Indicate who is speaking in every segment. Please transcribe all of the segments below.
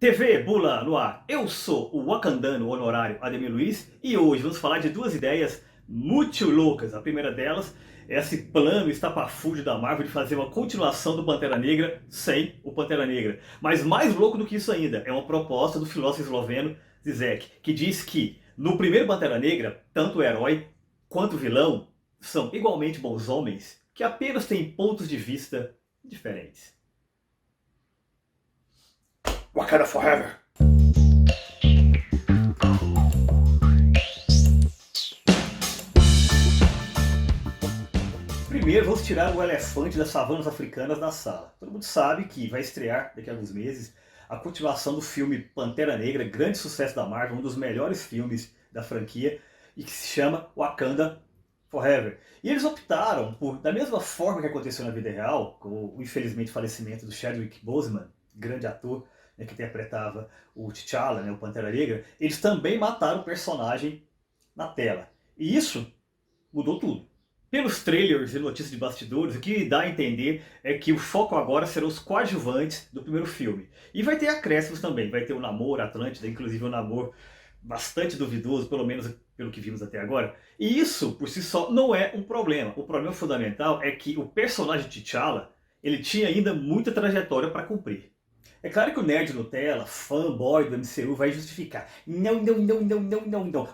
Speaker 1: TV Bula no ar. Eu sou o wakandano honorário Ademir Luiz e hoje vamos falar de duas ideias muito loucas. A primeira delas é esse plano estapafúrdio da Marvel de fazer uma continuação do Pantera Negra sem o Pantera Negra. Mas mais louco do que isso ainda, é uma proposta do filósofo esloveno Zizek, que diz que no primeiro Pantera Negra, tanto o herói quanto o vilão são igualmente bons homens que apenas têm pontos de vista diferentes.
Speaker 2: Wakanda Forever.
Speaker 1: Primeiro, vamos tirar o elefante das savanas africanas da sala. Todo mundo sabe que vai estrear daqui a alguns meses a continuação do filme Pantera Negra, grande sucesso da Marvel, um dos melhores filmes da franquia, e que se chama Wakanda Forever. E eles optaram por, da mesma forma que aconteceu na vida real, com o infelizmente falecimento do Chadwick Boseman, grande ator, né, que interpretava o T'Challa, né, o Pantera Negra, eles também mataram o personagem na tela. E isso mudou tudo. Pelos trailers e notícias de bastidores, o que dá a entender é que o foco agora serão os coadjuvantes do primeiro filme. E vai ter acréscimos também, vai ter o Namor, Atlântida, inclusive um Namor bastante duvidoso, pelo menos pelo que vimos até agora. E isso, por si só, não é um problema. O problema fundamental é que o personagem T'Challa, ele tinha ainda muita trajetória para cumprir. É claro que o nerd Nutella, fanboy do MCU, vai justificar. Não.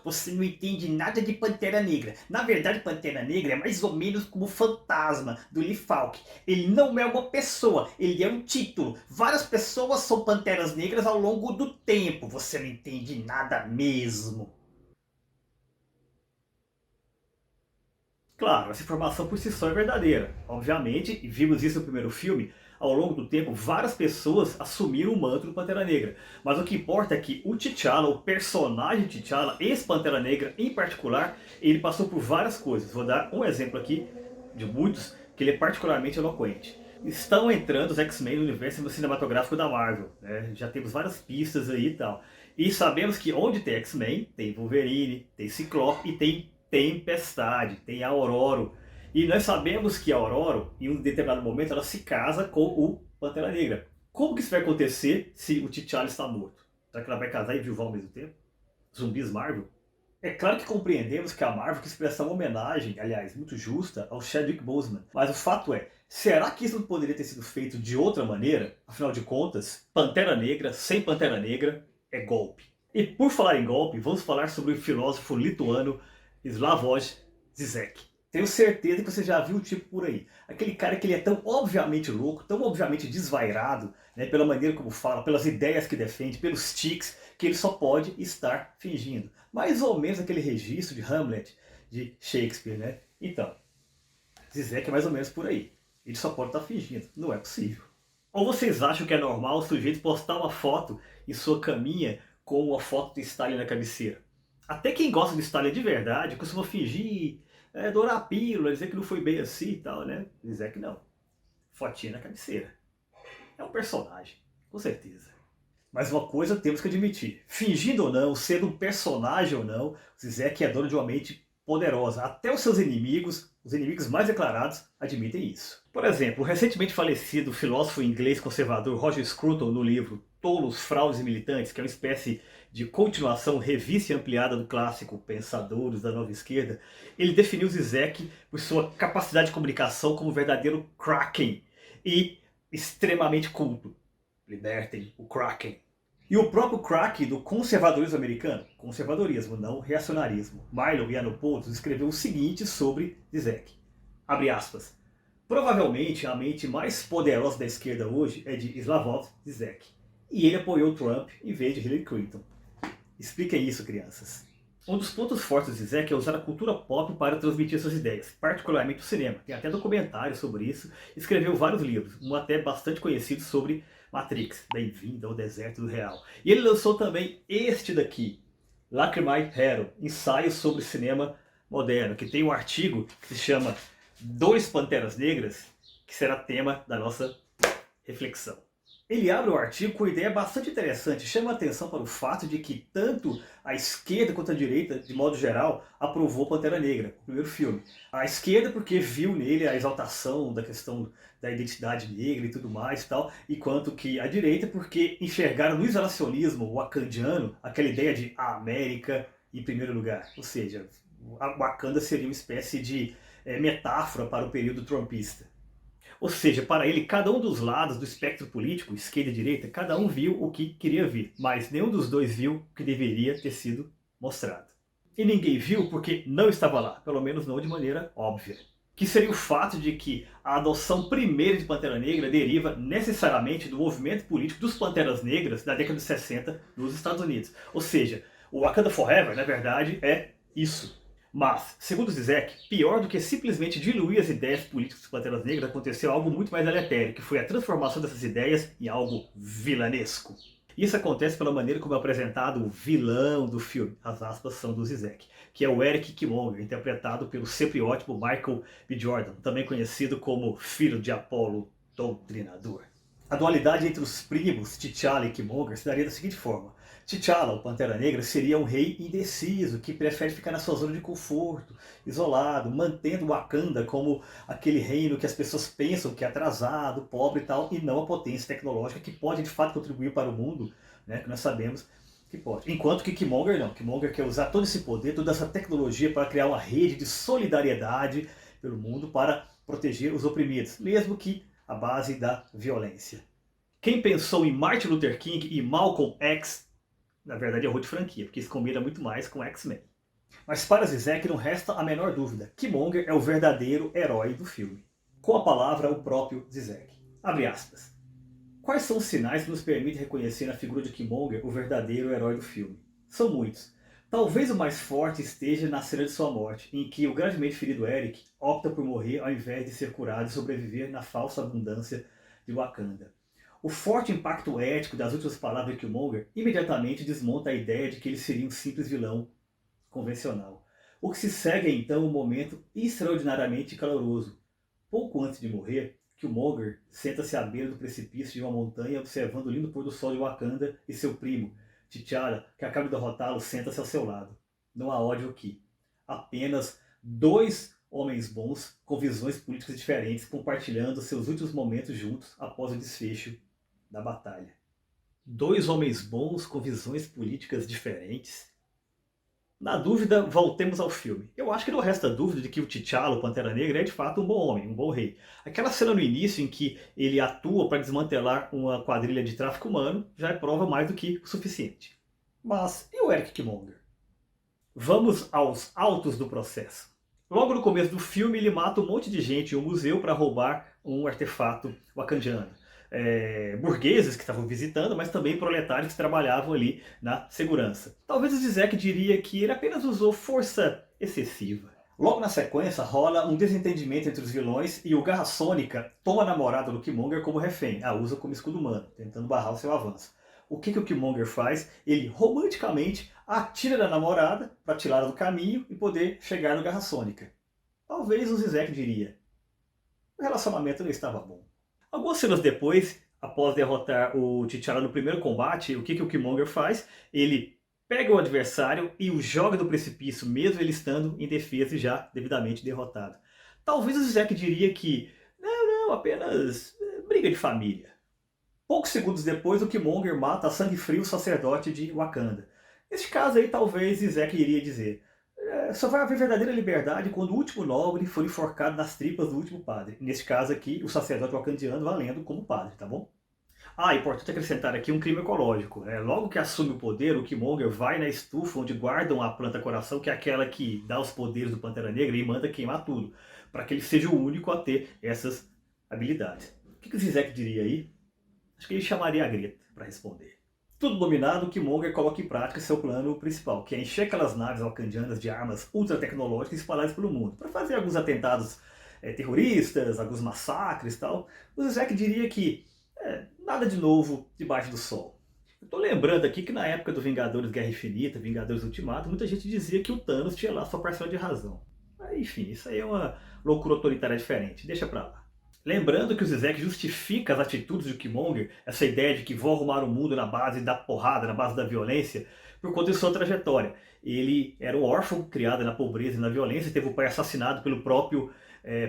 Speaker 1: Você não entende nada de Pantera Negra. Na verdade, Pantera Negra é mais ou menos como o fantasma do Lee Falk. Ele não é uma pessoa, ele é um título. Várias pessoas são Panteras Negras ao longo do tempo. Você não entende nada mesmo. Claro, essa informação por si só é verdadeira. Obviamente, e vimos isso no primeiro filme, ao longo do tempo, várias pessoas assumiram o manto do Pantera Negra. Mas o que importa é que o T'Challa, o personagem T'Challa, esse Pantera Negra em particular, ele passou por várias coisas. Vou dar um exemplo aqui de muitos, que ele é particularmente eloquente. Estão entrando os X-Men no universo cinematográfico da Marvel, né? Já temos várias pistas aí e tal. E sabemos que onde tem X-Men, tem Wolverine, tem Ciclope e tem Tempestade, tem a Aurora. E nós sabemos que a Aurora, em um determinado momento, ela se casa com o Pantera Negra. Como que isso vai acontecer se o T'Challa está morto? Será que ela vai casar e viuvar ao mesmo tempo? Zumbis Marvel? É claro que compreendemos que a Marvel quis prestar uma homenagem, aliás, muito justa, ao Chadwick Boseman. Mas o fato é, será que isso não poderia ter sido feito de outra maneira? Afinal de contas, Pantera Negra sem Pantera Negra é golpe. E por falar em golpe, vamos falar sobre o filósofo lituano Slavoj Zizek. Tenho certeza que você já viu o tipo por aí. Aquele cara que ele é tão obviamente louco, tão obviamente desvairado, né, pela maneira como fala, pelas ideias que defende, pelos tics, que ele só pode estar fingindo. Mais ou menos aquele registro de Hamlet, de Shakespeare, né? Então, Zizek é mais ou menos por aí. Ele só pode estar fingindo. Não é possível. Ou vocês acham que é normal o sujeito postar uma foto em sua caminha com uma foto de Stalin na cabeceira? Até quem gosta de Stalin de verdade costuma fingir, dourar a pílula, dizer que não foi bem assim e tal, né? Dizer que não. Fotinha na cabeceira. É um personagem, com certeza. Mas uma coisa temos que admitir. Fingindo ou não, sendo um personagem ou não, Zizek é dono de uma mente poderosa. Até os seus inimigos, os inimigos mais declarados, admitem isso. Por exemplo, o recentemente falecido filósofo inglês conservador Roger Scruton, no livro Tolos, Fraudes e Militantes, que é uma espécie de continuação, revista e ampliada do clássico Pensadores da Nova Esquerda, ele definiu Zizek por sua capacidade de comunicação como verdadeiro Kraken e extremamente culto. Libertem o Kraken. E o próprio craque do conservadorismo americano, conservadorismo, não reacionarismo, Milo Yiannopoulos escreveu o seguinte sobre Zizek, abre aspas, provavelmente a mente mais poderosa da esquerda hoje é de Slavoj Zizek, e ele apoiou Trump em vez de Hillary Clinton. Expliquem isso, crianças. Um dos pontos fortes de Zizek é usar a cultura pop para transmitir suas ideias, particularmente o cinema. Tem até documentários sobre isso, escreveu vários livros, um até bastante conhecido sobre Matrix, Bem-vindo ao Deserto do Real. E ele lançou também este daqui, Lacrimae Hero, ensaio sobre cinema moderno, que tem um artigo que se chama Dois Panteras Negras, que será tema da nossa reflexão. Ele abre o artigo com uma ideia bastante interessante, chama a atenção para o fato de que tanto a esquerda quanto a direita, de modo geral, aprovou Pantera Negra, o primeiro filme. A esquerda porque viu nele a exaltação da questão da identidade negra e tudo mais e tal, enquanto que a direita porque enxergaram no isolacionismo wakandiano aquela ideia de a América em primeiro lugar. Ou seja, a Wakanda seria uma espécie de metáfora para o período trumpista. Ou seja, para ele, cada um dos lados do espectro político, esquerda e direita, cada um viu o que queria ver, mas nenhum dos dois viu o que deveria ter sido mostrado. E ninguém viu porque não estava lá, pelo menos não de maneira óbvia. Que seria o fato de que a adoção primeira de Pantera Negra deriva necessariamente do movimento político dos Panteras Negras da década de 60 nos Estados Unidos. Ou seja, o Wakanda Forever, na verdade, é isso. Mas, segundo Zizek, pior do que simplesmente diluir as ideias políticas dos Panteras Negras, aconteceu algo muito mais deletério, que foi a transformação dessas ideias em algo vilanesco. Isso acontece pela maneira como é apresentado o vilão do filme, as aspas são do Zizek, que é o Eric Killmonger, interpretado pelo sempre ótimo Michael B. Jordan, também conhecido como Filho de Apolo Doutrinador. A dualidade entre os primos T'Challa e Killmonger se daria da seguinte forma. T'Challa, o Pantera Negra, seria um rei indeciso, que prefere ficar na sua zona de conforto, isolado, mantendo Wakanda como aquele reino que as pessoas pensam que é atrasado, pobre e tal, e não a potência tecnológica que pode de fato contribuir para o mundo, né, que nós sabemos que pode. Enquanto que Killmonger não. Killmonger quer usar todo esse poder, toda essa tecnologia para criar uma rede de solidariedade pelo mundo para proteger os oprimidos, mesmo que à base da violência. Quem pensou em Martin Luther King e Malcolm X, na verdade errou de franquia, porque isso combina muito mais com X-Men. Mas para Zizek não resta a menor dúvida, Killmonger é o verdadeiro herói do filme. Com a palavra, o próprio Zizek. Abre aspas. Quais são os sinais que nos permitem reconhecer na figura de Killmonger o verdadeiro herói do filme? São muitos. Talvez o mais forte esteja na cena de sua morte, em que o gravemente ferido Eric opta por morrer ao invés de ser curado e sobreviver na falsa abundância de Wakanda. O forte impacto ético das últimas palavras de Killmonger imediatamente desmonta a ideia de que ele seria um simples vilão convencional. O que se segue é então um momento extraordinariamente caloroso. Pouco antes de morrer, Killmonger senta-se à beira do precipício de uma montanha observando o lindo pôr do sol de Wakanda e seu primo, T'Challa, que acaba de derrotá-lo, senta-se ao seu lado. Não há ódio aqui. Apenas dois homens bons com visões políticas diferentes compartilhando seus últimos momentos juntos após o desfecho da batalha. Dois homens bons com visões políticas diferentes? Na dúvida, voltemos ao filme. Eu acho que não resta dúvida de que o T'Challa, o Pantera Negra, é de fato um bom homem, um bom rei. Aquela cena no início em que ele atua para desmantelar uma quadrilha de tráfico humano já é prova mais do que o suficiente. Mas e o Eric Killmonger? Vamos aos autos do processo. Logo no começo do filme, ele mata um monte de gente em um museu para roubar um artefato wakandiano. Burgueses que estavam visitando, mas também proletários que trabalhavam ali na segurança. Talvez o Zizek diria que ele apenas usou força excessiva. Logo na sequência, rola um desentendimento entre os vilões e o Garra Sônica toma a namorada do Killmonger como refém, a usa como escudo humano, tentando barrar o seu avanço. O que o Killmonger faz? Ele romanticamente atira na namorada para tirá-la do caminho e poder chegar no Garra Sônica. Talvez o Zizek diria: o relacionamento não estava bom. Algumas cenas depois, após derrotar o T'Challa no primeiro combate, o que o Killmonger faz? Ele pega o adversário e o joga do precipício, mesmo ele estando em defesa e já devidamente derrotado. Talvez o Zizek diria que, não, apenas briga de família. Poucos segundos depois, o Killmonger mata a sangue frio o sacerdote de Wakanda. Neste caso aí, talvez Zizek iria dizer: só vai haver verdadeira liberdade quando o último nobre for enforcado nas tripas do último padre. Neste caso aqui, o sacerdote wakandiano valendo como padre, tá bom? Importante acrescentar aqui um crime ecológico. Logo que assume o poder, o Killmonger vai na estufa onde guardam a planta coração, que é aquela que dá os poderes do Pantera Negra, e manda queimar tudo, para que ele seja o único a ter essas habilidades. O que o Zizek diria aí? Acho que ele chamaria a Greta para responder. Tudo dominado, Killmonger coloca em prática seu plano principal, que é encher aquelas naves wakandianas de armas ultra tecnológicas espalhadas pelo mundo, para fazer alguns atentados terroristas, alguns massacres e tal. O Zizek diria que nada de novo debaixo do sol. Eu tô lembrando aqui que na época do Vingadores Guerra Infinita, Vingadores Ultimato, muita gente dizia que o Thanos tinha lá sua parcela de razão. Mas, enfim, isso aí é uma loucura autoritária diferente, deixa pra lá. Lembrando que o Zizek justifica as atitudes do Killmonger, essa ideia de que vou arrumar o mundo na base da porrada, na base da violência, por conta de sua trajetória. Ele era um órfão, criado na pobreza e na violência, teve o pai assassinado pelo próprio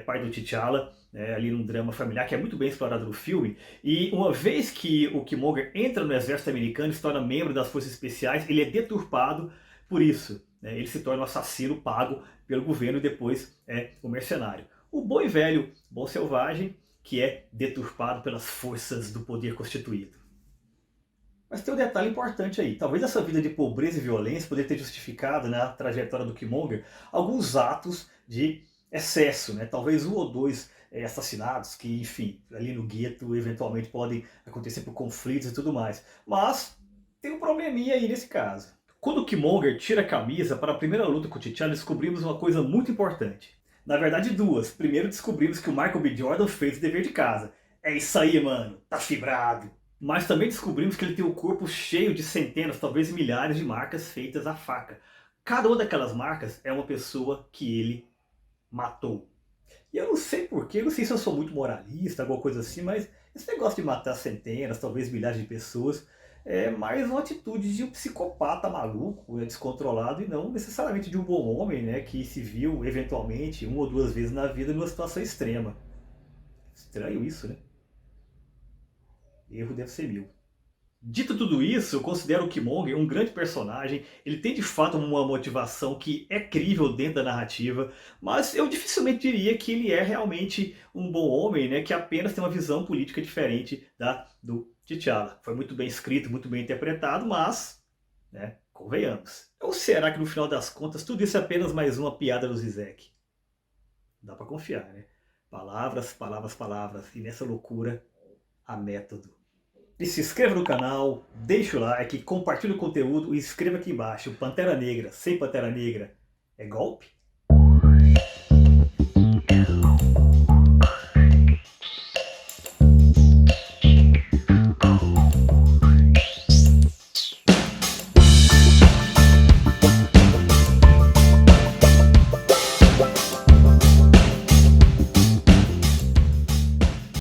Speaker 1: pai do T'Challa, ali num drama familiar que é muito bem explorado no filme. E uma vez que o Killmonger entra no exército americano e se torna membro das forças especiais, ele é deturpado por isso. Ele se torna um assassino pago pelo governo e depois é um mercenário. O bom e velho bom selvagem, que é deturpado pelas forças do poder constituído. Mas tem um detalhe importante aí. Talvez essa vida de pobreza e violência poderia ter justificado, na trajetória do Killmonger, alguns atos de excesso, né? Talvez um ou dois assassinatos que, enfim, ali no gueto eventualmente podem acontecer por conflitos e tudo mais. Mas tem um probleminha aí nesse caso. Quando o Killmonger tira a camisa para a primeira luta com o T'Challa, descobrimos uma coisa muito importante. Na verdade, duas. Primeiro, descobrimos que o Michael B. Jordan fez o dever de casa. É isso aí, mano. Tá fibrado. Mas também descobrimos que ele tem o corpo cheio de centenas, talvez milhares de marcas feitas à faca. Cada uma daquelas marcas é uma pessoa que ele matou. E eu não sei porquê, não sei se eu sou muito moralista, alguma coisa assim, mas esse negócio de matar centenas, talvez milhares de pessoas, é mais uma atitude de um psicopata maluco, descontrolado, e não necessariamente de um bom homem, né, que se viu eventualmente uma ou duas vezes na vida numa situação extrema. Estranho isso, né? Erro deve ser mil. Dito tudo isso, eu considero o Killmonger um grande personagem. Ele tem de fato uma motivação que é crível dentro da narrativa, mas eu dificilmente diria que ele é realmente um bom homem, né, que apenas tem uma visão política diferente da do T'Challa. Foi muito bem escrito, muito bem interpretado, mas, né, convenhamos. Ou será que no final das contas tudo isso é apenas mais uma piada do Zizek? Dá pra confiar, né? Palavras, palavras, palavras, e nessa loucura, há método. E se inscreva no canal, deixa o like, compartilhe o conteúdo e escreva aqui embaixo: Pantera Negra, sem Pantera Negra, é golpe?